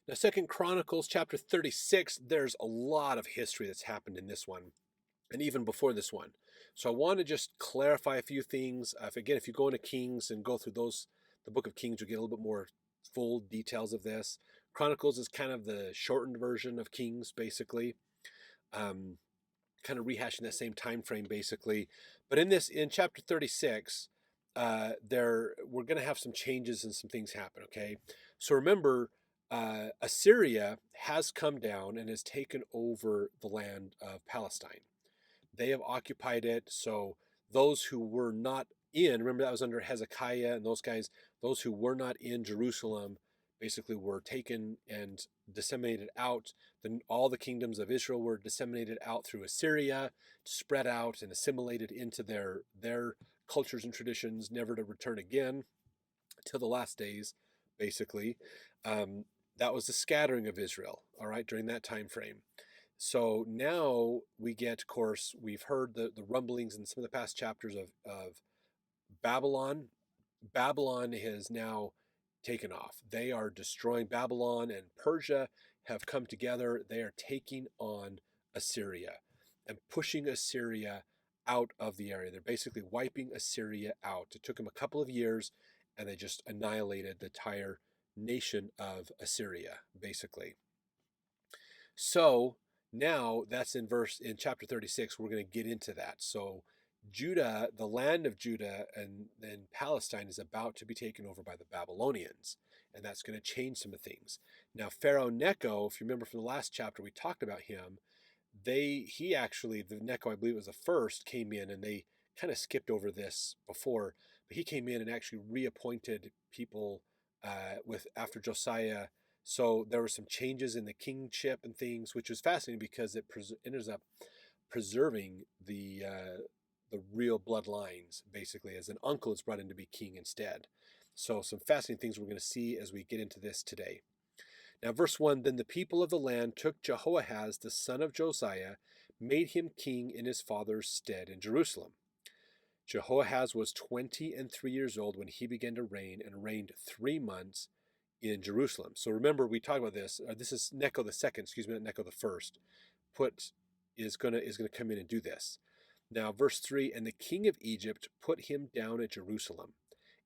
Now, Second Chronicles chapter 36, there's a lot of history that's happened in this one, and even before this one. So I want to just clarify a few things. If you go into Kings and go through the book of Kings, you get a little bit more full details of this. Chronicles is kind of the shortened version of Kings, basically, kind of rehashing that same time frame, basically. But in chapter 36, we're going to have some changes and some things happen. Okay, so remember, Assyria has come down and has taken over the land of Palestine. They have occupied it. So those who were not remember that was under Hezekiah and those guys, those who were not in Jerusalem basically were taken and disseminated out. Then all the kingdoms of Israel were disseminated out through Assyria, spread out and assimilated into their cultures and traditions, never to return again till the last days, basically. That was the scattering of Israel, all right, during that time frame. So now we get, of course, we've heard the rumblings in some of the past chapters of Babylon. Babylon has now taken off. They are destroying Babylon, and Persia have come together. They are taking on Assyria and pushing Assyria out of the area. They're basically wiping Assyria out. It took them a couple of years, and they just annihilated the entire nation of Assyria, basically. So now that's in chapter 36. We're going to get into that. So Judah, the land of Judah and then Palestine is about to be taken over by the Babylonians, and that's going to change some of things. Now Pharaoh Necho, if you remember from the last chapter, we talked about him. The Necho, I believe it was the first, came in, and they kind of skipped over this before, but he came in and actually reappointed people with after Josiah. So there were some changes in the kingship and things, which was fascinating because it ends up preserving the real bloodlines, basically, as an uncle is brought in to be king instead. So some fascinating things we're going to see as we get into this today. Now, verse 1, then the people of the land took Jehoahaz, the son of Josiah, made him king in his father's stead in Jerusalem. Jehoahaz was 23 years old when he began to reign and reigned 3 months in Jerusalem. So remember, we talked about this. This is Necho the second, excuse me, not Necho the first. Is going to come in and do this. Now, verse 3, and the king of Egypt put him down at Jerusalem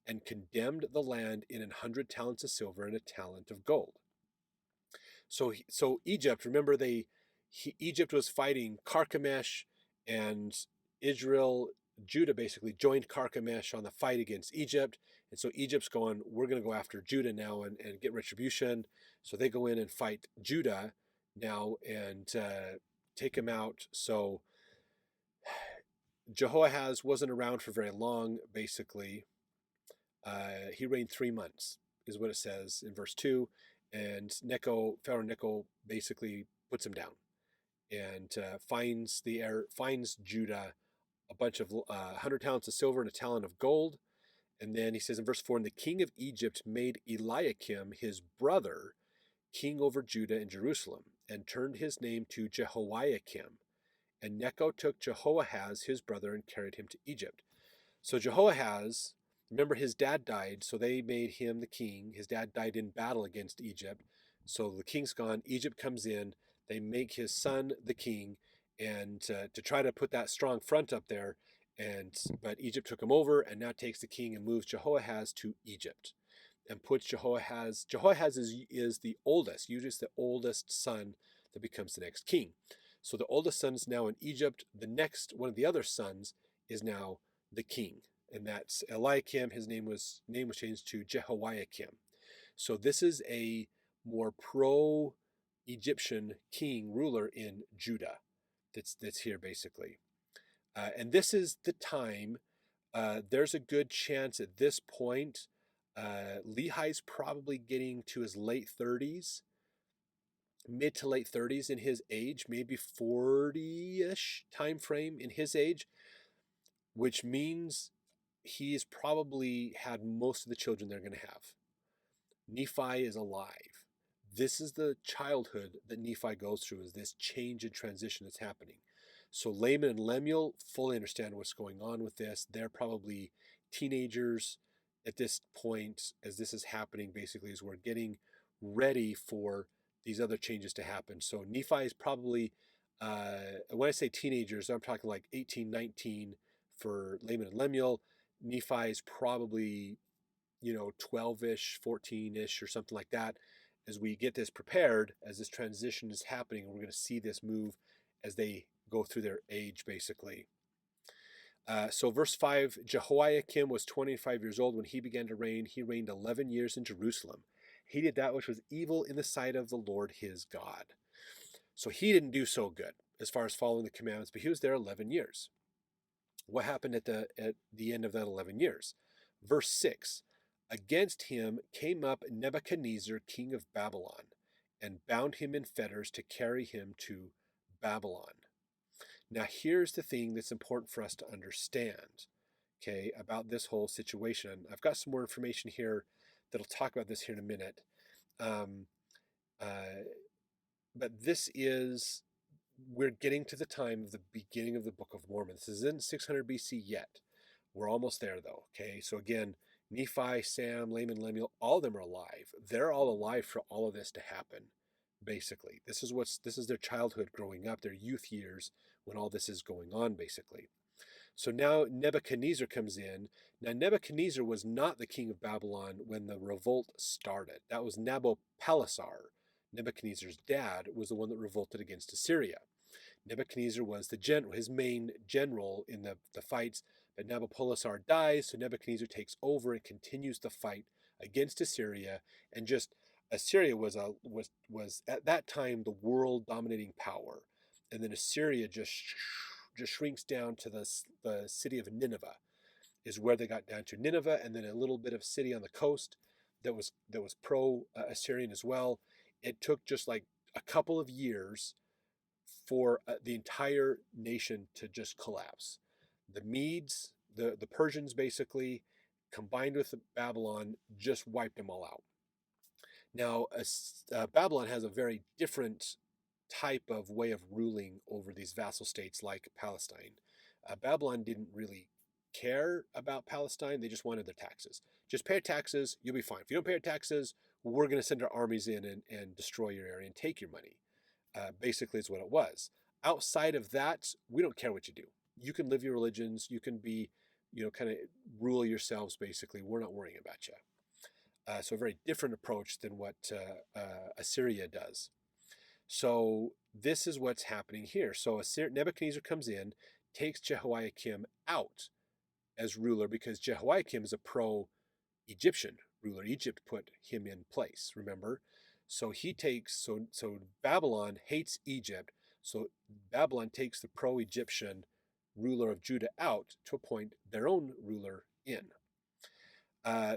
and condemned the land in 100 talents of silver and a talent of gold. So Egypt, remember Egypt was fighting Carchemish, and Judah basically joined Carchemish on the fight against Egypt. And so Egypt's going, we're going to go after Judah now and get retribution. So they go in and fight Judah now and take him out. So Jehoahaz wasn't around for very long, basically. He reigned 3 months, is what it says in verse 2. And Pharaoh Necho basically puts him down and finds Judah a bunch of 100 talents of silver and a talent of gold. And then he says in verse 4, and the king of Egypt made Eliakim, his brother, king over Judah and Jerusalem, and turned his name to Jehoiakim. And Necho took Jehoahaz, his brother, and carried him to Egypt. So Jehoahaz, remember his dad died, so they made him the king. His dad died in battle against Egypt. So the king's gone. Egypt comes in. They make his son the king, and to try to put that strong front up there. But Egypt took him over, and now takes the king and moves Jehoahaz to Egypt, and puts Jehoahaz. Jehoahaz is the oldest. Usually, it's the oldest son that becomes the next king. So the oldest son is now in Egypt. The next one of the other sons is now the king, and that's Eliakim. His name was changed to Jehoiakim. So this is a more pro-Egyptian king ruler in Judah that's here basically. And this is the time. There's a good chance at this point Lehi's probably getting to his late 30s, mid to late 30s in his age, maybe 40-ish time frame in his age, which means he's probably had most of the children they're going to have. Nephi is alive. This is the childhood that Nephi goes through, is this change and transition that's happening. So Laman and Lemuel fully understand what's going on with this. They're probably teenagers at this point as this is happening, basically, as we're getting ready for these other changes to happen. So Nephi is probably, when I say teenagers, I'm talking like 18, 19 for Laman and Lemuel. Nephi is probably, 12-ish, 14-ish or something like that, as we get this prepared, as this transition is happening. We're going to see this move as they go through their age, basically. So verse 5, Jehoiakim was 25 years old when he began to reign. He reigned 11 years in Jerusalem. He did that which was evil in the sight of the Lord his God. So he didn't do so good as far as following the commandments, but he was there 11 years. What happened at the end of that 11 years? Verse 6, against him came up Nebuchadnezzar, king of Babylon, and bound him in fetters to carry him to Babylon. Now, here's the thing that's important for us to understand, okay, about this whole situation. I've got some more information here that'll talk about this here in a minute. But we're getting to the time of the beginning of the Book of Mormon. This isn't 600 BC yet. We're almost there, though, okay? So again, Nephi, Sam, Laman, Lemuel, all of them are alive. They're all alive for all of this to happen, basically. This is their childhood growing up, their youth years, when all this is going on, basically. So now Nebuchadnezzar comes in. Now Nebuchadnezzar was not the king of Babylon when the revolt started. That was Nabopolassar. Nebuchadnezzar's dad was the one that revolted against Assyria. Nebuchadnezzar was his main general in the fights, but Nabopolassar dies, so Nebuchadnezzar takes over and continues the fight against Assyria. And just Assyria was at that time the world dominating power, and then Assyria just shrinks down to the city of Nineveh, is where they got down to. Nineveh, and then a little bit of city on the coast that was pro Assyrian as well. It took just like a couple of years for the entire nation to just collapse. The Medes, the Persians basically, combined with Babylon, just wiped them all out. Now, Babylon has a very different type of way of ruling over these vassal states like Palestine. Babylon didn't really care about Palestine. They just wanted their taxes. Just pay your taxes, you'll be fine. If you don't pay your taxes, we're going to send our armies in and destroy your area and take your money. Basically, is what it was. Outside of that, we don't care what you do. You can live your religions. You can be, kind of rule yourselves, basically. We're not worrying about you. So a very different approach than what Assyria does. So this is what's happening here. So Nebuchadnezzar comes in, takes Jehoiakim out as ruler because Jehoiakim is a pro-Egyptian ruler. Egypt put him in place, remember? So so Babylon hates Egypt. So Babylon takes the pro-Egyptian ruler of Judah out to appoint their own ruler in.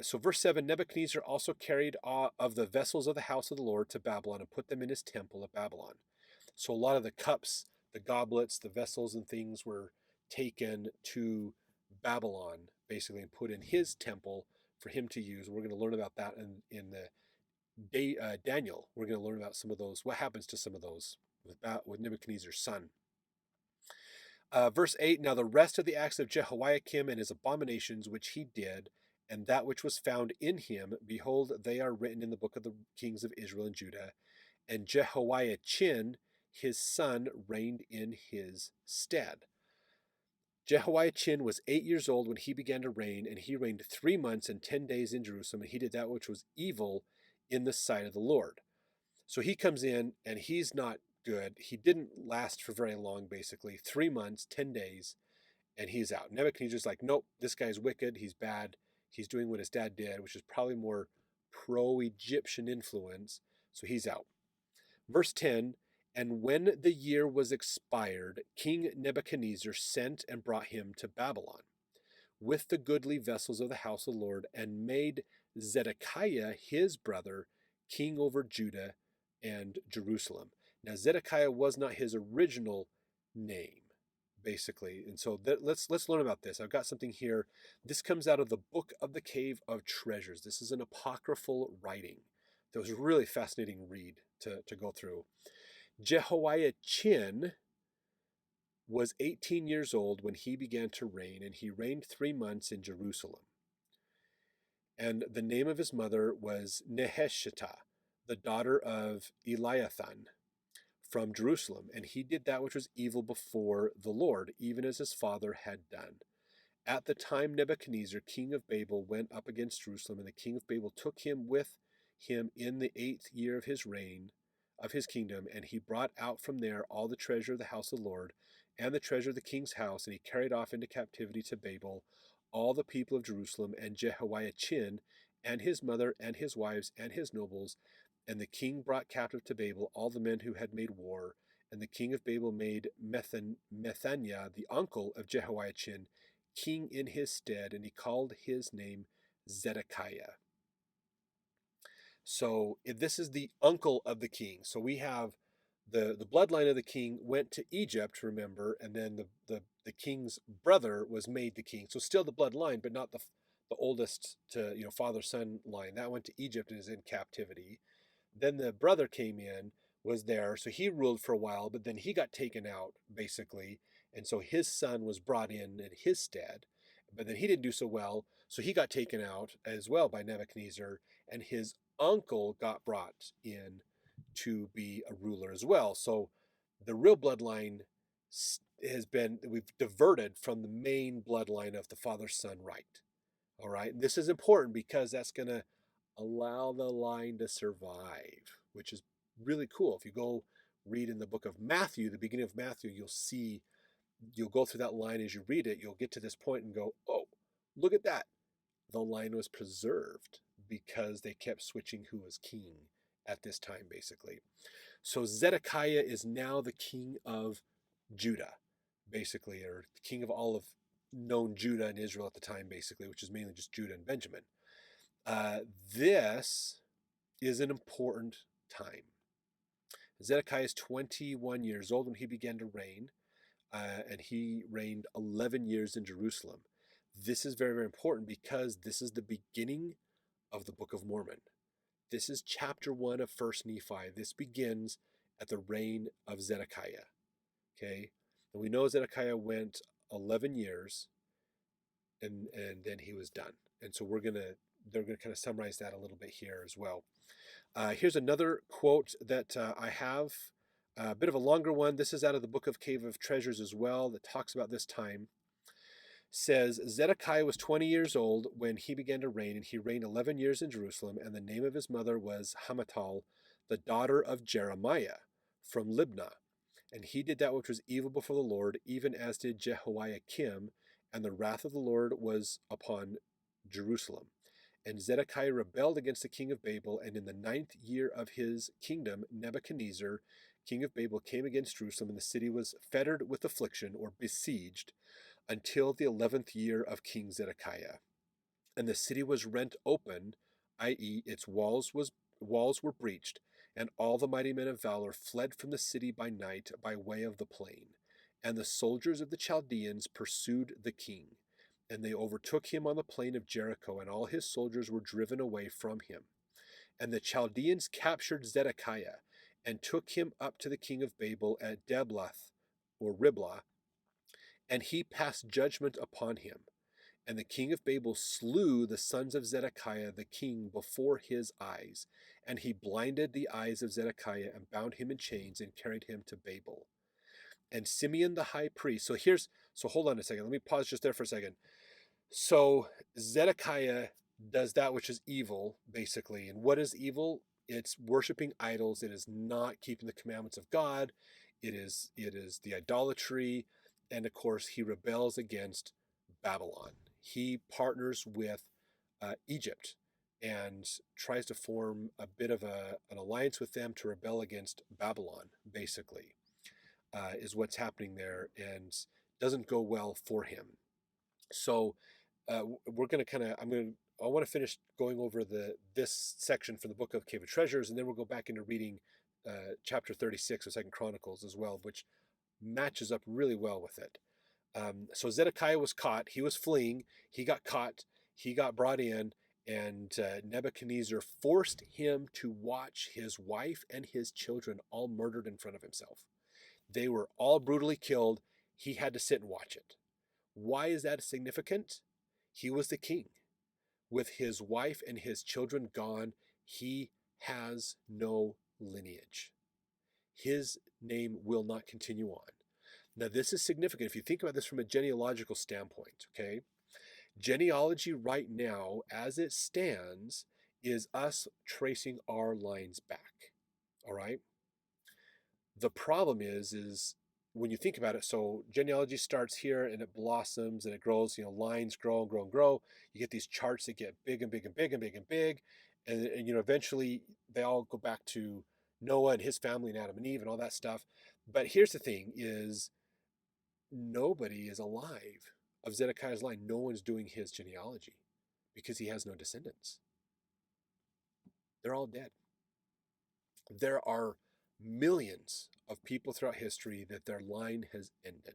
So verse 7, Nebuchadnezzar also carried of the vessels of the house of the Lord to Babylon and put them in his temple at Babylon. So a lot of the cups, the goblets, the vessels and things were taken to Babylon, basically, and put in his temple for him to use. We're going to learn about that in the Daniel. We're going to learn about some of those, what happens to some of those with Nebuchadnezzar's son. Verse 8, now the rest of the acts of Jehoiakim and his abominations which he did, and that which was found in him, behold, they are written in the book of the kings of Israel and Judah. And Jehoiachin, his son, reigned in his stead. Jehoiachin was 8 years old when he began to reign, and he reigned 3 months and 10 days in Jerusalem, and he did that which was evil in the sight of the Lord. So he comes in, and he's not good. He didn't last for very long, basically. 3 months, 10 days, and he's out. Nebuchadnezzar's like, nope, this guy's wicked, he's bad. He's doing what his dad did, which is probably more pro-Egyptian influence, so he's out. Verse 10, and when the year was expired, King Nebuchadnezzar sent and brought him to Babylon with the goodly vessels of the house of the Lord, and made Zedekiah his brother king over Judah and Jerusalem. Now Zedekiah was not his original name, basically, and so let's learn about this. I've got something here. This comes out of the Book of the Cave of Treasures. This is an apocryphal writing that was a really fascinating read to go through. Jehoiachin was 18 years old when he began to reign, and he reigned 3 months in Jerusalem. And the name of his mother was Neheshtâ, the daughter of Elyâthân, from Jerusalem, and he did that which was evil before the Lord, even as his father had done. At the time Nebuchadnezzar, king of Babel, went up against Jerusalem, and the king of Babel took him with him in the 8th year of his reign, of his kingdom, and he brought out from there all the treasure of the house of the Lord, and the treasure of the king's house, and he carried off into captivity to Babel all the people of Jerusalem, and Jehoiachin, and his mother, and his wives, and his nobles. And the king brought captive to Babel all the men who had made war. And the king of Babel made Methanyâ, the uncle of Jehoiachin, king in his stead, and he called his name Zedekiah. So this is the uncle of the king. So we have the bloodline of the king went to Egypt, remember, and then the king's brother was made the king. So still the bloodline, but not the oldest to father son line. That went to Egypt and is in captivity. Then the brother came in, was there, so he ruled for a while, but then he got taken out basically, and so his son was brought in his stead, but then he didn't do so well, so he got taken out as well by Nebuchadnezzar, and his uncle got brought in to be a ruler as well. So the real bloodline we've diverted from the main bloodline of the father son right. All right, and this is important because that's going to allow the line to survive, which is really cool. If you go read in the book of Matthew, the beginning of Matthew, you'll go through that line as you read it. You'll get to this point and go, oh, look at that. The line was preserved because they kept switching who was king at this time, basically. So Zedekiah is now the king of Judah, basically, or the king of all of known Judah and Israel at the time, basically, which is mainly just Judah and Benjamin. This is an important time. Zedekiah is 21 years old when he began to reign, and he reigned 11 years in Jerusalem. This is very, very important because this is the beginning of the Book of Mormon. This is chapter 1 of 1st Nephi. This begins at the reign of Zedekiah. Okay? And we know Zedekiah went 11 years, and then he was done. And so they're going to kind of summarize that a little bit here as well. Here's another quote that I have, a bit of a longer one. This is out of the book of Cave of Treasures as well, that talks about this time. Says, Zedekiah was 20 years old when he began to reign, and he reigned 11 years in Jerusalem, and the name of his mother was Hamutal, the daughter of Jeremiah, from Libnah. And he did that which was evil before the Lord, even as did Jehoiakim, and the wrath of the Lord was upon Jerusalem. And Zedekiah rebelled against the king of Babel, and in the 9th year of his kingdom, Nebuchadnezzar, king of Babel, came against Jerusalem, and the city was fettered with affliction, or besieged, until the 11th year of King Zedekiah. And the city was rent open, i.e., its walls were breached, and all the mighty men of valor fled from the city by night by way of the plain. And the soldiers of the Chaldeans pursued the king, and they overtook him on the plain of Jericho, and all his soldiers were driven away from him. And the Chaldeans captured Zedekiah, and took him up to the king of Babel at Deblath, or Riblah, and he passed judgment upon him. And the king of Babel slew the sons of Zedekiah the king before his eyes, and he blinded the eyes of Zedekiah, and bound him in chains, and carried him to Babel. And Simeon the high priest, so hold on a second, let me pause just there for a second. So Zedekiah does that which is evil, basically. And what is evil? It's worshiping idols. It is not keeping the commandments of God. It is the idolatry. And of course, he rebels against Babylon. He partners with Egypt and tries to form a bit of an alliance with them to rebel against Babylon, basically, is what's happening there, and doesn't go well for him. So we're going to I want to finish going over this section from the book of Cave of Treasures, and then we'll go back into reading chapter 36 of 2 Chronicles as well, which matches up really well with it. So Zedekiah was caught. He was fleeing. He got caught. He got brought in, and Nebuchadnezzar forced him to watch his wife and his children all murdered in front of himself. They were all brutally killed. He had to sit and watch it. Why is that significant? He was the king. With his wife and his children gone, he has no lineage. His name will not continue on. Now, this is significant if you think about this from a genealogical standpoint, okay? Genealogy right now, as it stands, is us tracing our lines back, all right? The problem is when you think about it, so genealogy starts here and it blossoms and it grows, lines grow and grow and grow. You get these charts that get big and big and big and big and big. And eventually they all go back to Noah and his family and Adam and Eve and all that stuff. But here's the thing is nobody is alive of Zedekiah's line. No one's doing his genealogy because he has no descendants. They're all dead. There are millions of people throughout history that their line has ended.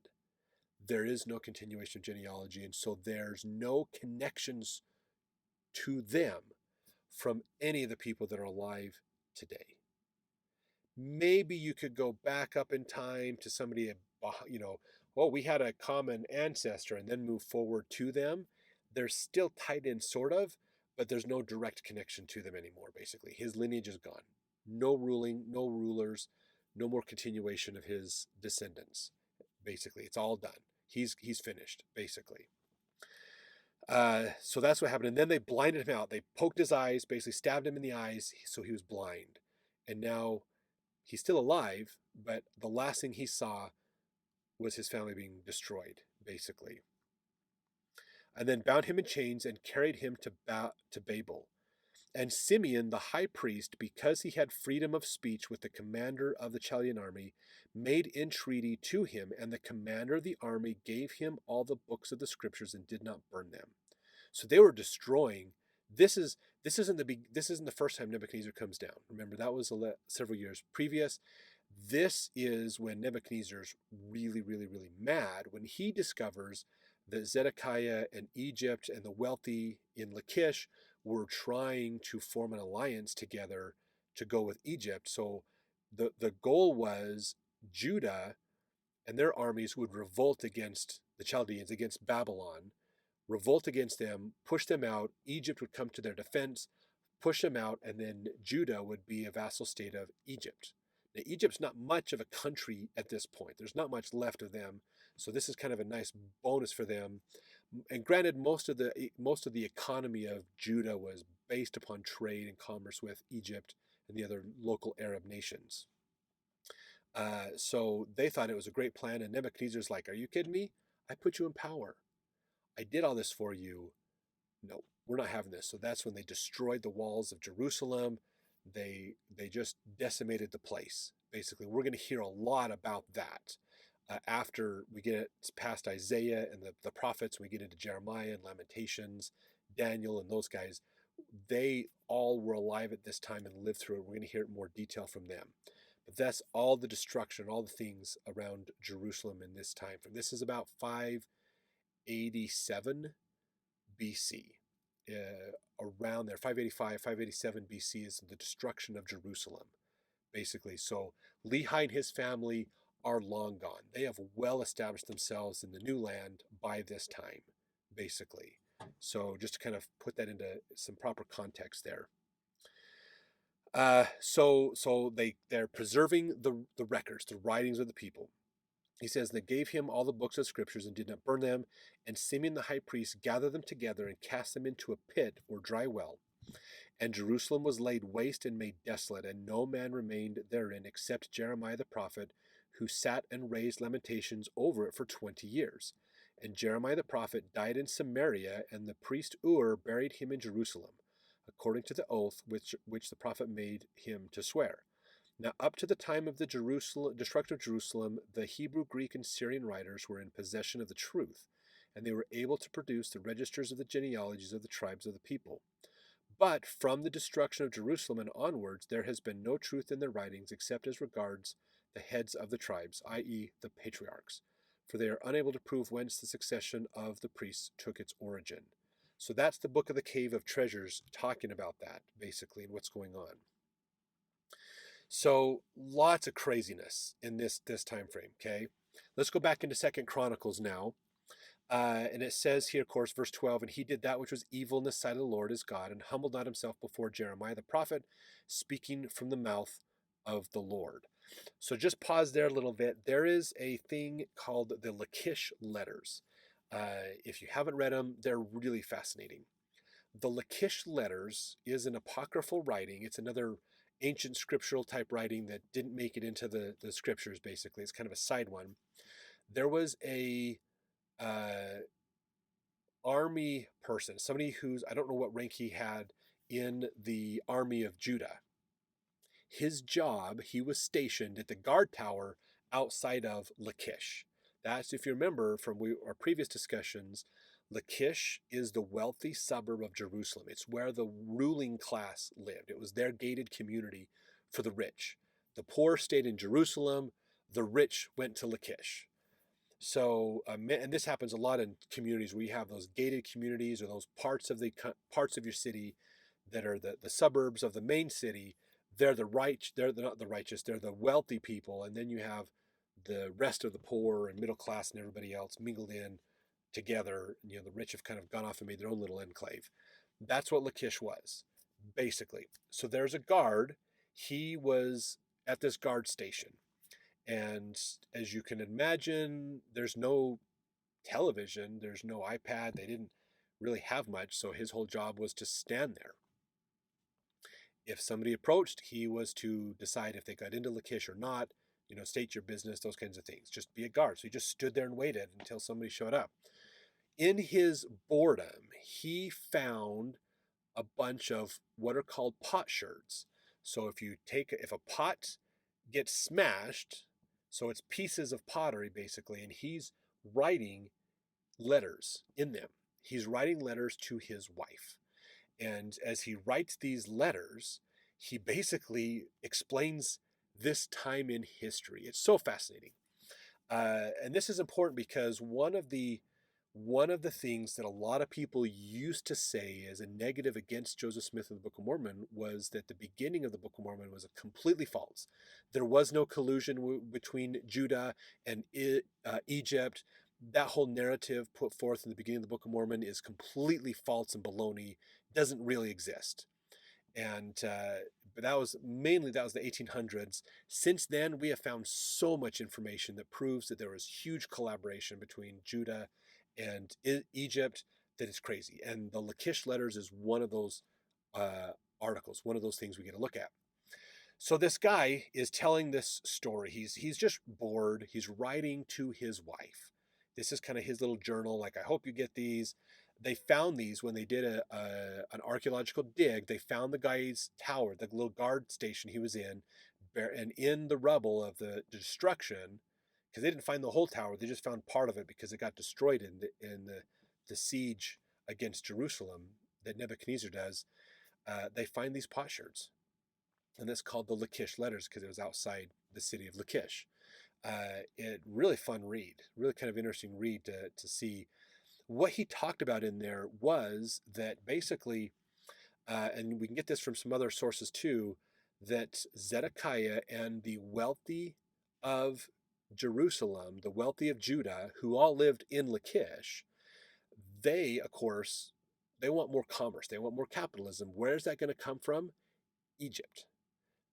There is no continuation of genealogy, and so there's no connections to them from any of the people that are alive today. Maybe you could go back up in time to somebody, we had a common ancestor and then move forward to them. They're still tied in, sort of, but there's no direct connection to them anymore, basically. His lineage is gone. No ruling, no rulers, no more continuation of his descendants, basically. It's all done. He's finished, basically. So that's what happened. And then they blinded him out. They poked his eyes, basically stabbed him in the eyes, so he was blind. And now he's still alive, but the last thing he saw was his family being destroyed, basically. And then bound him in chains and carried him to Babel. And Simeon, the high priest, because he had freedom of speech with the commander of the Chaldean army, made entreaty to him, and the commander of the army gave him all the books of the scriptures and did not burn them. So they were destroying. This isn't the first time Nebuchadnezzar comes down. Remember, that was several years previous. This is when Nebuchadnezzar's really, really, really mad when he discovers that Zedekiah and Egypt and the wealthy in Lachish were trying to form an alliance together to go with Egypt. So the goal was Judah and their armies would revolt against the Chaldeans, against Babylon, revolt against them, push them out. Egypt would come to their defense, push them out, and then Judah would be a vassal state of Egypt. Now, Egypt's not much of a country at this point. There's not much left of them. So this is kind of a nice bonus for them. And granted, most of the economy of Judah was based upon trade and commerce with Egypt and the other local Arab nations. So they thought it was a great plan. And Nebuchadnezzar's like, "Are you kidding me? I put you in power. I did all this for you. No, we're not having this." So that's when they destroyed the walls of Jerusalem. They just decimated the place. Basically, we're going to hear a lot about that after we get past Isaiah and the prophets. We get into Jeremiah and Lamentations, Daniel and those guys. They all were alive at this time and lived through it. We're going to hear more detail from them. But that's all the destruction, all the things around Jerusalem in this time frame. This is about 587 BC. Around there, 585, 587 BC is the destruction of Jerusalem, basically. So Lehi and his family are long gone. They have well established themselves in the new land by this time, basically. So just to kind of put that into some proper context there. So they're preserving the records, the writings of the people. He says, "They gave him all the books of scriptures and did not burn them. And Simeon the high priest gathered them together and cast them into a pit or dry well. And Jerusalem was laid waste and made desolate, and no man remained therein except Jeremiah the prophet, who sat and raised lamentations over it for 20 years. And Jeremiah the prophet died in Samaria, and the priest buried him in Jerusalem, according to the oath which the prophet made him to swear. Now, up to the time of the destruction of Jerusalem, the Hebrew, Greek, and Syrian writers were in possession of the truth, and they were able to produce the registers of the genealogies of the tribes of the people. But from the destruction of Jerusalem and onwards, there has been no truth in their writings except as regards the heads of the tribes, i.e., the patriarchs, for they are unable to prove whence the succession of the priests took its origin." So that's the book of the Cave of Treasures talking about that, basically, and what's going on. So lots of craziness in this time frame, okay? Let's go back into 2 Chronicles now. And it says here, of course, verse 12, and he did that which was evil in the sight of the Lord his God, and humbled not himself before Jeremiah the prophet, speaking from the mouth of the Lord. So just pause there a little bit. There is a thing called the Lachish letters. If you haven't read them, they're really fascinating. The Lachish letters is an apocryphal writing. It's another ancient scriptural type writing that didn't make it into the scriptures, basically. It's kind of a side one. There was a uh, army person, somebody who's, I don't know what rank he had in the army of Judah. His job, he was stationed at the guard tower outside of Lachish. That's, if you remember from our previous discussions, Lachish is the wealthy suburb of Jerusalem. It's where the ruling class lived. It was their gated community for the rich. The poor stayed in Jerusalem. The rich went to Lachish. So, and this happens a lot in communities where you have those gated communities or those parts of your city that are the suburbs of the main city. They're they're not the righteous, they're the wealthy people, and then you have the rest of the poor and middle class and everybody else mingled in together. You know, the rich have kind of gone off and made their own little enclave. That's what Lachish was, basically. So there's a guard. He was at this guard station. And as you can imagine, there's no television, there's no iPad. They didn't really have much. So his whole job was to stand there. If somebody approached, he was to decide if they got into Lachish or not, state your business, those kinds of things. Just be a guard. So he just stood there and waited until somebody showed up. In his boredom, he found a bunch of what are called potsherds. So if a pot gets smashed, so it's pieces of pottery basically, and he's writing letters in them. He's writing letters to his wife. And as he writes these letters, he basically explains this time in history. It's so fascinating. And this is important because one of the things that a lot of people used to say as a negative against Joseph Smith and the Book of Mormon was that the beginning of the Book of Mormon was completely false. There was no collusion between Judah and Egypt. That whole narrative put forth in the beginning of the Book of Mormon is completely false and baloney. Doesn't really exist. And but that was the 1800s. Since then, we have found so much information that proves that there was huge collaboration between Judah and Egypt that it's crazy. And the Lachish letters is one of those articles, one of those things we get to look at. So this guy is telling this story. He's just bored. He's writing to his wife. This is kind of his little journal. Like, I hope you get these. They found these when they did an archaeological dig. They found the guy's tower, the little guard station he was in, and in the rubble of the destruction, because they didn't find the whole tower. They just found part of it because it got destroyed in the siege against Jerusalem that Nebuchadnezzar does. They find these potsherds, and it's called the Lachish letters because it was outside the city of Lachish. It really fun read, really kind of interesting read to see. What he talked about in there was that basically, and we can get this from some other sources too, that Zedekiah and the wealthy of Jerusalem, the wealthy of Judah, who all lived in Lachish, they, of course, they want more commerce. They want more capitalism. Where's that going to come from? Egypt.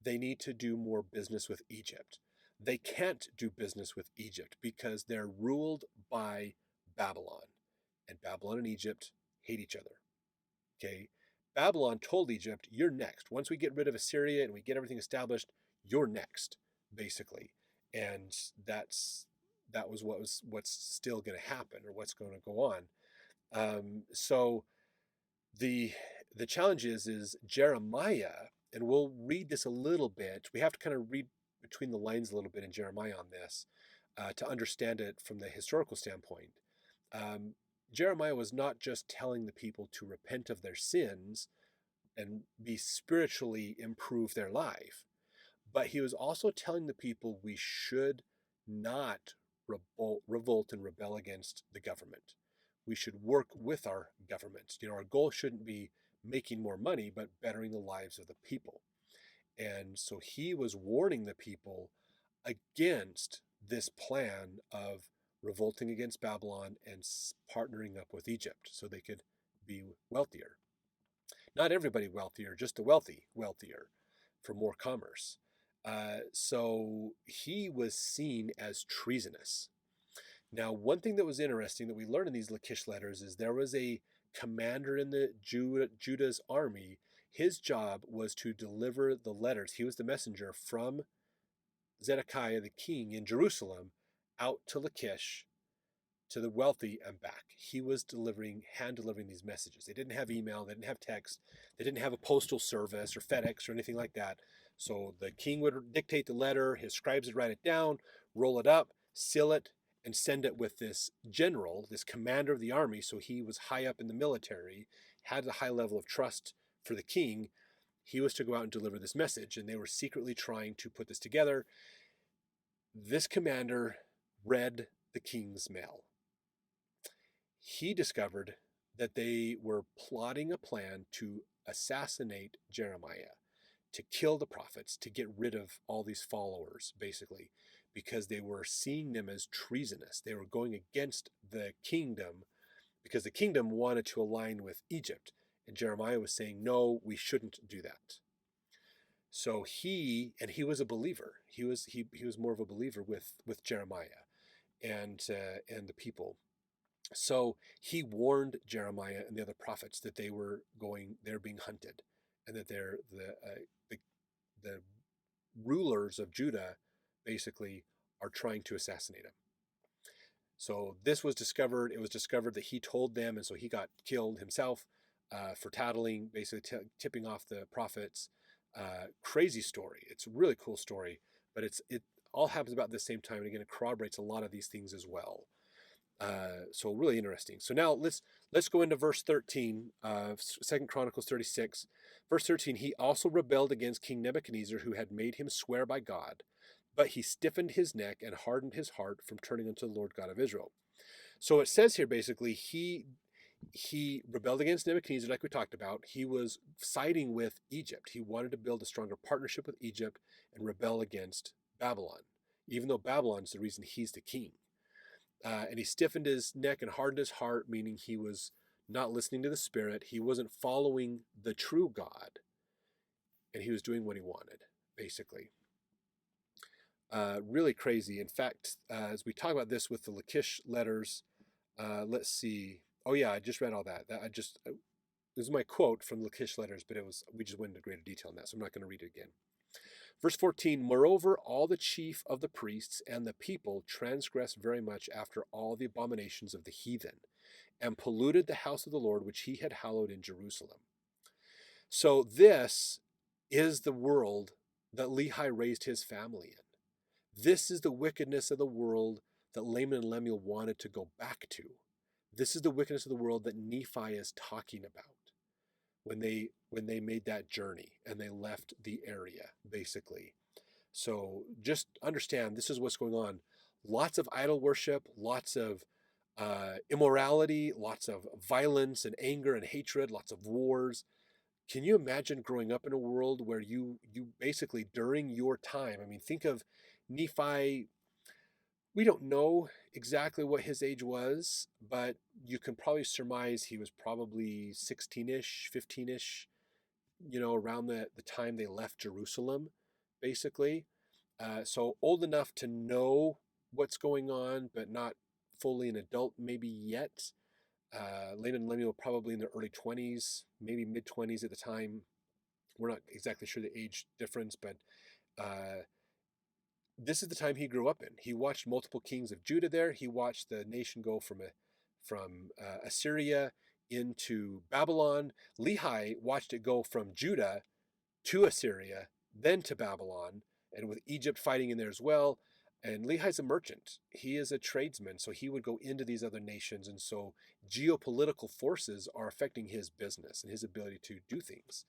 They need to do more business with Egypt. They can't do business with Egypt because they're ruled by Babylon. And Babylon and Egypt hate each other. Okay? Babylon told Egypt, you're next. Once we get rid of Assyria and we get everything established, you're next, basically. And that was what's still going to happen, or what's going to go on. So the challenge is Jeremiah, and we'll read this a little bit. We have to kind of read between the lines a little bit in Jeremiah on this to understand it from the historical standpoint. Jeremiah was not just telling the people to repent of their sins and be spiritually improve their life, but he was also telling the people we should not revolt and rebel against the government. We should work with our government. Our goal shouldn't be making more money, but bettering the lives of the people. And so he was warning the people against this plan of revolting against Babylon and partnering up with Egypt so they could be wealthier. Not everybody wealthier, just the wealthy wealthier for more commerce. So he was seen as treasonous. Now, one thing that was interesting that we learned in these Lachish letters is there was a commander in the Judah's army. His job was to deliver the letters. He was the messenger from Zedekiah, the king in Jerusalem, out to Lachish, to the wealthy and back. He was hand delivering these messages. They didn't have email, they didn't have text, they didn't have a postal service or FedEx or anything like that. So the king would dictate the letter, his scribes would write it down, roll it up, seal it, and send it with this general, this commander of the army. So he was high up in the military, had a high level of trust for the king. He was to go out and deliver this message, and they were secretly trying to put this together. This commander read the king's mail. He discovered that they were plotting a plan to assassinate Jeremiah, to kill the prophets, to get rid of all these followers, basically, because they were seeing them as treasonous. They were going against the kingdom because the kingdom wanted to align with Egypt. And Jeremiah was saying, no, we shouldn't do that. So he was a believer. He was more of a believer with Jeremiah and the people. So he warned Jeremiah and the other prophets that they're being hunted, and that the rulers of Judah basically are trying to assassinate him. So this was discovered. It was discovered that he told them, and so he got killed himself for tattling, basically tipping off the prophets. Crazy story. It's a really cool story, but it all happens about the same time, and again, it corroborates a lot of these things as well. So really interesting. So now let's go into verse 13 of 2 Chronicles 36. Verse 13, he also rebelled against King Nebuchadnezzar, who had made him swear by God, but he stiffened his neck and hardened his heart from turning unto the Lord God of Israel. So it says here basically he rebelled against Nebuchadnezzar, like we talked about. He was siding with Egypt. He wanted to build a stronger partnership with Egypt and rebel against Babylon, even though Babylon's the reason he's the king. And he stiffened his neck and hardened his heart, meaning he was not listening to the Spirit. He wasn't following the true God, and he was doing what he wanted, basically. Really crazy. In fact, as we talk about this with the Lachish letters, let's see. Oh yeah, I just read all that. This is my quote from the Lachish letters, but we just went into greater detail on that, so I'm not going to read it again. Verse 14, moreover, all the chief of the priests and the people transgressed very much after all the abominations of the heathen, and polluted the house of the Lord, which he had hallowed in Jerusalem. So this is the world that Lehi raised his family in. This is the wickedness of the world that Laman and Lemuel wanted to go back to. This is the wickedness of the world that Nephi is talking about when they made that journey and they left the area, basically. So just understand, this is what's going on. Lots of idol worship, lots of immorality, lots of violence and anger and hatred, lots of wars. Can you imagine growing up in a world where you basically, during your time, I mean, think of Nephi. We don't know exactly what his age was, but you can probably surmise he was probably 16-ish, 15-ish, around the time they left Jerusalem, basically. So old enough to know what's going on, but not fully an adult maybe yet. Laman and Lemuel probably in their early 20s, maybe mid-20s at the time. We're not exactly sure the age difference, but this is the time he grew up in. He watched multiple kings of Judah there. He watched the nation go from Assyria into Babylon. Lehi watched it go from Judah to Assyria, then to Babylon, and with Egypt fighting in there as well. And Lehi's a merchant. He is a tradesman, so he would go into these other nations. And so geopolitical forces are affecting his business and his ability to do things.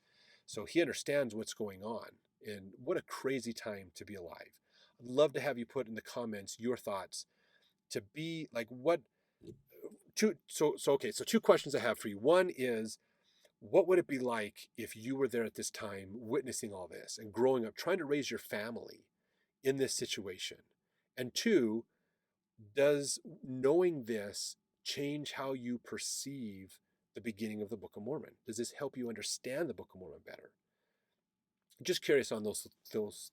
So he understands what's going on. And what a crazy time to be alive. I'd love to have you put in the comments your thoughts to be like okay, so two questions I have for you. One is, what would it be like if you were there at this time witnessing all this and growing up, trying to raise your family in this situation? And two, Does knowing this change how you perceive the beginning of the Book of Mormon? Does this help you understand the Book of Mormon better? Just curious on those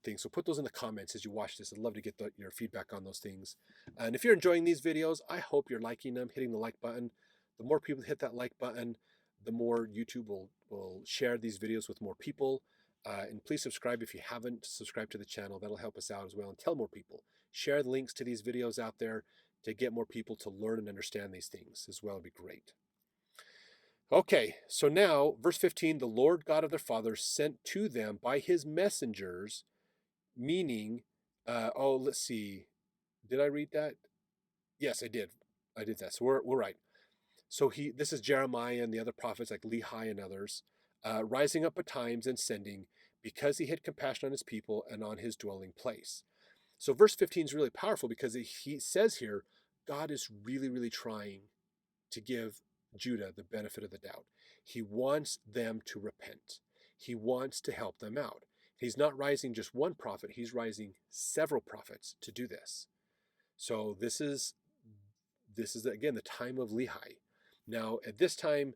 things. So put those in the comments as you watch this. I'd love to get your feedback on those things. And if you're enjoying these videos, I hope you're liking them, hitting the like button. The more people hit that like button, the more YouTube will share these videos with more people. And please subscribe if you haven't subscribed to the channel. That'll help us out as well. And tell more people. Share the links to these videos out there to get more people to learn and understand these things as well. It'd be great. Okay, so now, verse 15, the Lord God of their fathers sent to them by his messengers, meaning, let's see, did I read that? Yes, I did. I did that. So we're right. So this is Jeremiah and the other prophets like Lehi and others, rising up at times and sending, because he had compassion on his people and on his dwelling place. So verse 15 is really powerful because he says here, God is really, really trying to give Judah the benefit of the doubt. He wants them to repent. He wants to help them out. He's not rising just one prophet, he's rising several prophets to do this. So this is again the time of Lehi. Now at this time,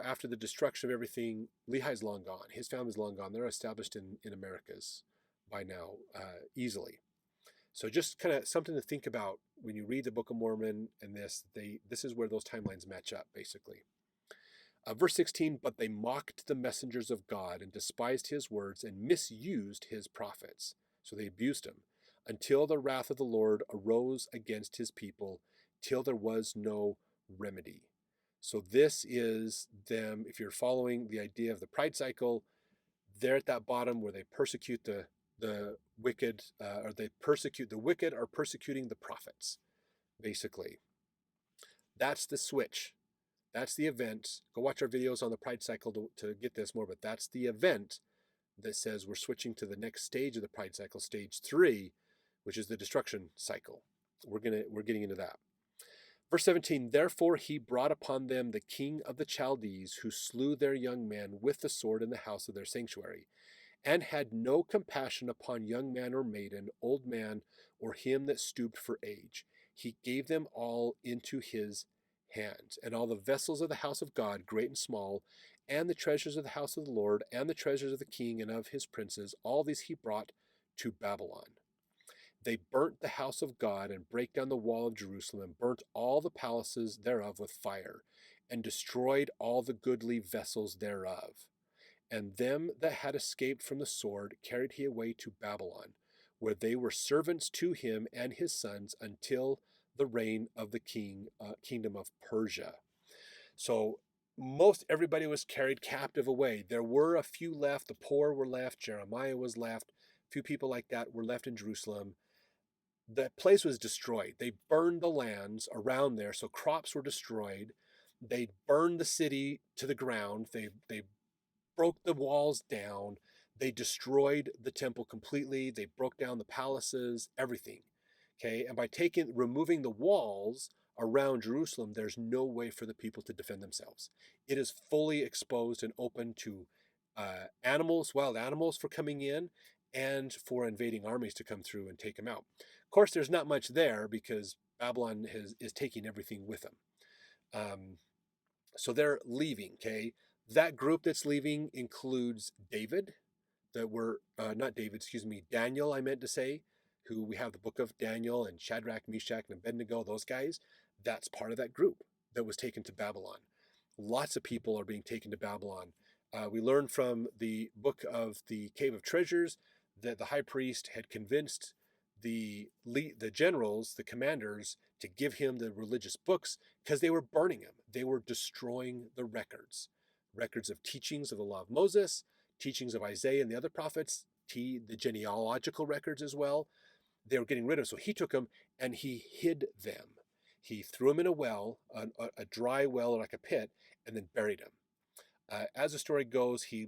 after the destruction of everything, Lehi's long gone. His family's long gone. They're established in Americas by now, easily. So just kind of something to think about when you read the Book of Mormon and this is where those timelines match up, basically. Verse 16, but they mocked the messengers of God and despised his words and misused his prophets. So they abused him until the wrath of the Lord arose against his people, till there was no remedy. So this is them, if you're following the idea of the pride cycle, they're at that bottom where they persecute the wicked, or they persecute the wicked are persecuting the prophets, basically. That's the switch. That's the event. Go watch our videos on the pride cycle to get this more, but that's the event that says we're switching to the next stage of the pride cycle, stage 3, which is the destruction cycle. We're getting into that. Verse 17, therefore he brought upon them the king of the Chaldees, who slew their young men with the sword in the house of their sanctuary, and had no compassion upon young man or maiden, old man, or him that stooped for age. He gave them all into his hands, and all the vessels of the house of God, great and small, and the treasures of the house of the Lord, and the treasures of the king and of his princes, all these he brought to Babylon. They burnt the house of God, and brake down the wall of Jerusalem, and burnt all the palaces thereof with fire, and destroyed all the goodly vessels thereof. And them that had escaped from the sword carried he away to Babylon, where they were servants to him and his sons until the reign of the kingdom of Persia. So most everybody was carried captive away. There were a few left. The poor were left. Jeremiah was left. A few people like that were left in Jerusalem. The place was destroyed. They burned the lands around there, so crops were destroyed. They burned the city to the ground. They broke the walls down. They destroyed the temple completely. They broke down the palaces, everything. Okay, and by removing the walls around Jerusalem, there's no way for the people to defend themselves. It is fully exposed and open to animals, wild animals for coming in, and for invading armies to come through and take them out. Of course, there's not much there because Babylon is taking everything with them. So they're leaving, okay? That group that's leaving includes Daniel, I meant to say, who we have the book of Daniel and Shadrach, Meshach, and Abednego, those guys. That's part of that group that was taken to Babylon. Lots of people are being taken to Babylon. We learn from the book of the Cave of Treasures that the high priest had convinced the generals, the commanders, to give him the religious books because they were burning them. They were destroying the records of teachings of the law of Moses, teachings of Isaiah and the other prophets, the genealogical records as well. They were getting rid of. So he took them and he hid them. He threw them in a well, a dry well like a pit, and then buried them. As the story goes, he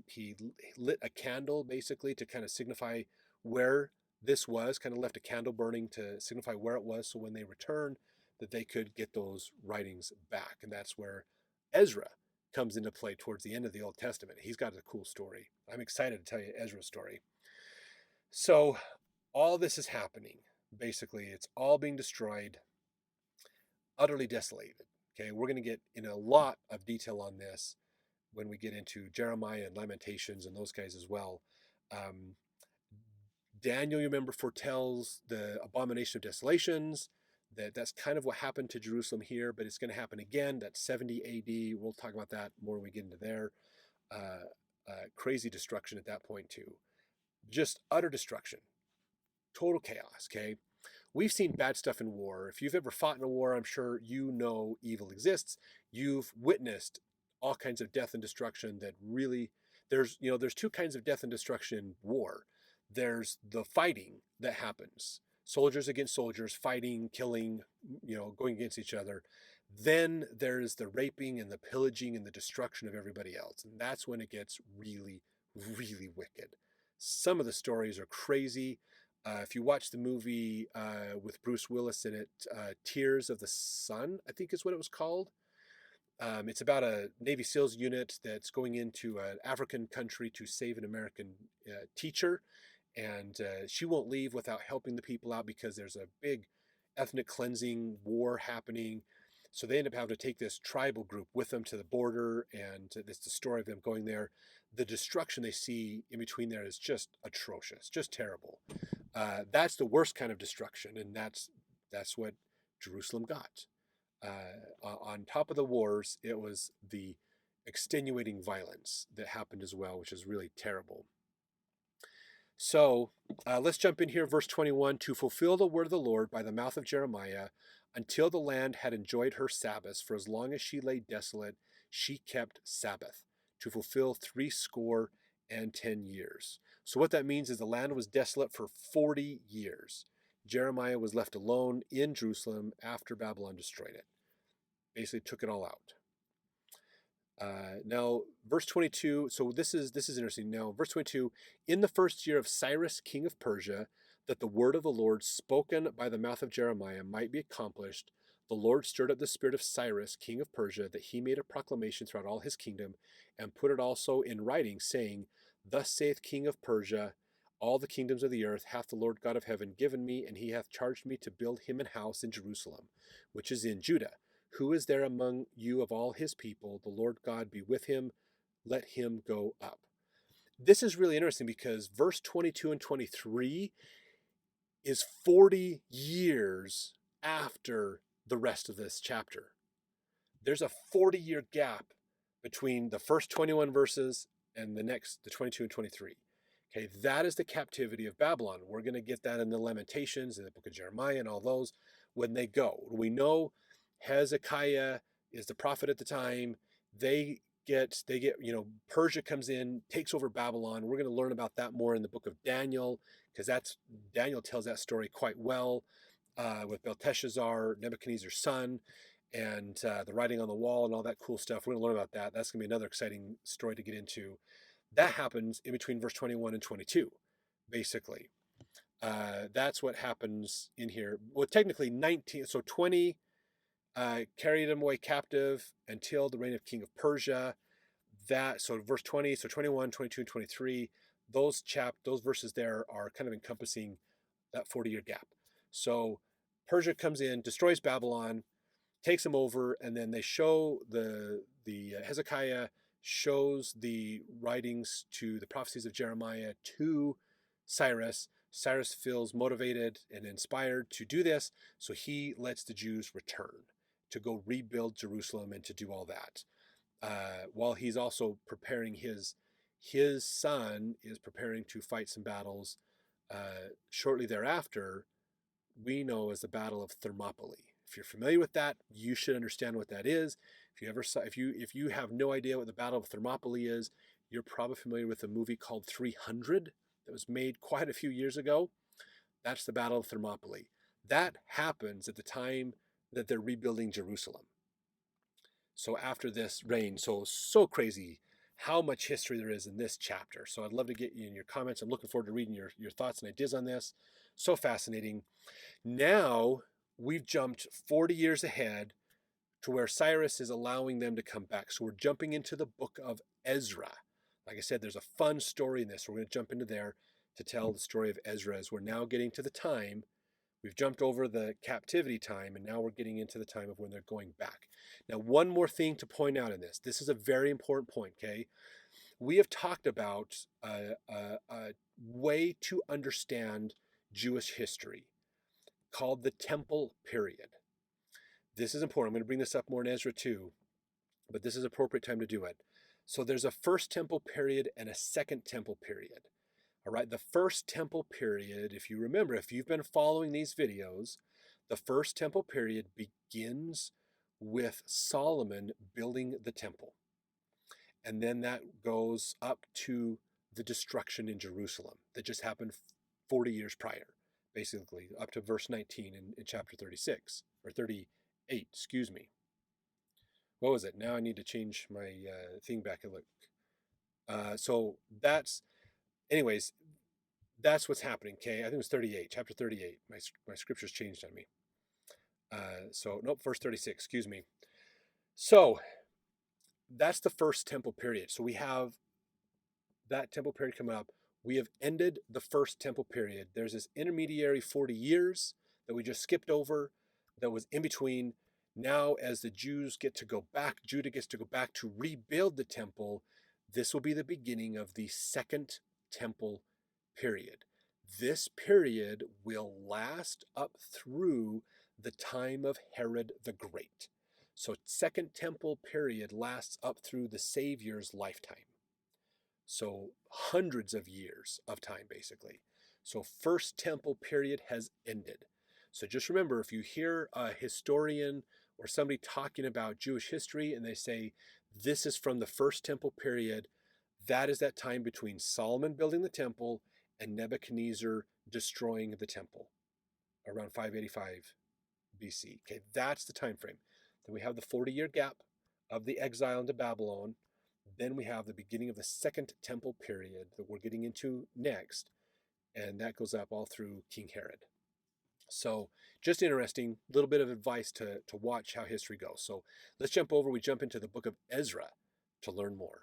lit a candle basically to kind of signify where this was, kind of left a candle burning to signify where it was, so when they returned, that they could get those writings back. And that's where Ezra comes into play towards the end of the Old Testament. He's got a cool story. I'm excited to tell you Ezra's story. So all this is happening. Basically, it's all being destroyed. utterly desolated. Okay, we're going to get in a lot of detail on this when we get into Jeremiah and Lamentations and those guys as well. Um, Daniel, you remember, foretells the abomination of desolations. That's kind of what happened to Jerusalem here, but it's going to happen again. That's 70 AD. We'll talk about that more when we get into there. Crazy destruction at that point too. Just utter destruction, total chaos. Okay, we've seen bad stuff in war. If you've ever fought in a war, I'm sure you know evil exists. You've witnessed all kinds of death and destruction that really, there's two kinds of death and destruction in war. There's the fighting that happens, soldiers against soldiers, fighting, killing, going against each other. Then there's the raping and the pillaging and the destruction of everybody else. And that's when it gets really, really wicked. Some of the stories are crazy. If you watch the movie with Bruce Willis in it, Tears of the Sun, I think is what it was called. It's about a Navy SEALs unit that's going into an African country to save an American teacher. And she won't leave without helping the people out because there's a big ethnic cleansing war happening. So they end up having to take this tribal group with them to the border, and it's the story of them going there. The destruction they see in between there is just atrocious, just terrible. That's the worst kind of destruction, and that's what Jerusalem got. On top of the wars, it was the extenuating violence that happened as well, which is really terrible. So let's jump in here, verse 21. To fulfill the word of the Lord by the mouth of Jeremiah, until the land had enjoyed her Sabbaths, for as long as she lay desolate, she kept Sabbath, to fulfill 70 years. So what that means is the land was desolate for 40 years. Jeremiah was left alone in Jerusalem after Babylon destroyed it. Basically took it all out. Now, verse 22, so this is interesting. Now, verse 22, in the first year of Cyrus, king of Persia, that the word of the Lord spoken by the mouth of Jeremiah might be accomplished, the Lord stirred up the spirit of Cyrus, king of Persia, that he made a proclamation throughout all his kingdom, and put it also in writing, saying, Thus saith king of Persia, all the kingdoms of the earth hath the Lord God of heaven given me, and he hath charged me to build him an house in Jerusalem, which is in Judah. Who is there among you of all his people? The Lord God be with him. Let him go up. This is really interesting because verse 22 and 23 is 40 years after the rest of this chapter. There's a 40-year gap between the first 21 verses and the 22 and 23. Okay, that is the captivity of Babylon. We're going to get that in the Lamentations, in the book of Jeremiah, and all those when they go. We know Hezekiah is the prophet at the time. They get, Persia comes in, takes over Babylon. We're going to learn about that more in the book of Daniel, because Daniel tells that story quite well with Belteshazzar, Nebuchadnezzar's son, and the writing on the wall and all that cool stuff. We're going to learn about that. That's going to be another exciting story to get into. That happens in between verse 21 and 22, basically. That's what happens in here. Well, technically 19, so 20 carried them away captive until the reign of king of Persia. So verse 20, so 21, 22, and 23, those verses there are kind of encompassing that 40-year gap. So Persia comes in, destroys Babylon, takes them over, and then they show the Hezekiah shows the writings to the prophecies of Jeremiah to Cyrus. Cyrus feels motivated and inspired to do this, so he lets the Jews return to go rebuild Jerusalem and to do all that. While he's also preparing his son is preparing to fight some battles shortly thereafter, we know as the Battle of Thermopylae. If you're familiar with that, you should understand what that is. If you have no idea what the Battle of Thermopylae is, you're probably familiar with a movie called 300 that was made quite a few years ago. That's the Battle of Thermopylae. That happens at the time that they're rebuilding Jerusalem. So after this reign, so crazy how much history there is in this chapter. So I'd love to get you in your comments. I'm looking forward to reading your thoughts and ideas on this. So fascinating. Now we've jumped 40 years ahead to where Cyrus is allowing them to come back. So we're jumping into the book of Ezra. Like I said, there's a fun story in this. We're going to jump into there to tell the story of Ezra as we're now getting to the time We've jumped over the captivity time, and now we're getting into the time of when they're going back. Now, one more thing to point out in this. This is a very important point, okay? We have talked about a way to understand Jewish history called the Temple period. This is important. I'm going to bring this up more in Ezra 2, but this is appropriate time to do it. So there's a first temple period and a second temple period. All right, the first temple period, if you remember, if you've been following these videos, the first temple period begins with Solomon building the temple. And then that goes up to the destruction in Jerusalem that just happened 40 years prior, basically, up to verse 19 in chapter 36, or 38, excuse me. What was it? Now I need to change my thing back and look. So that's, anyways, that's what's happening, okay? I think it was 38, chapter 38. My scriptures changed on me. Nope, verse 36, excuse me. So that's the first temple period. So we have that temple period coming up. We have ended the first temple period. There's this intermediary 40 years that we just skipped over that was in between. Now, as the Jews get to go back, Judah gets to go back to rebuild the temple, this will be the beginning of the second temple period. This period will last up through the time of Herod the Great. So second temple period lasts up through the Savior's lifetime. So hundreds of years of time, basically. So first temple period has ended. So just remember, if you hear a historian or somebody talking about Jewish history and they say, this is from the first temple period, that is that time between Solomon building the temple and Nebuchadnezzar destroying the temple around 585 BC. Okay, that's the time frame. Then we have the 40-year gap of the exile into Babylon. Then we have the beginning of the second temple period that we're getting into next, and that goes up all through King Herod. So just interesting, little bit of advice to watch how history goes. So let's jump over. We jump into the book of Ezra to learn more.